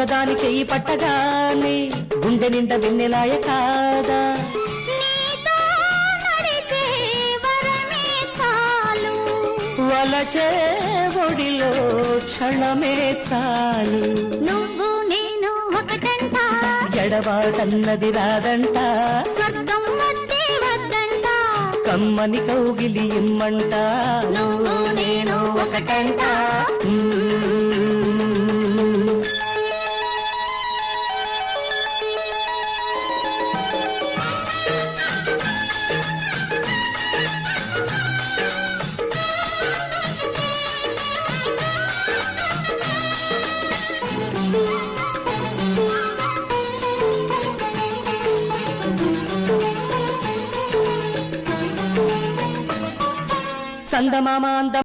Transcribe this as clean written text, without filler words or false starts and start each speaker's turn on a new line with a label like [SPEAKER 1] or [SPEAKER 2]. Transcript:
[SPEAKER 1] ఒకదాని చెయ్యి పట్టగానే గుండె నిండా వెన్నెలాయ కాదా వలచే ఒడిలో క్షణమే చాలు
[SPEAKER 2] నువ్వు నేను ఒకటంట
[SPEAKER 1] ఎడబాటన్నది రాదంట
[SPEAKER 2] స్వర్గం వద్దే వద్దంట
[SPEAKER 1] కమ్మని కౌగిలి ఇమ్మంట
[SPEAKER 2] నువ్వు నేను ఒకటంట
[SPEAKER 1] చందమామ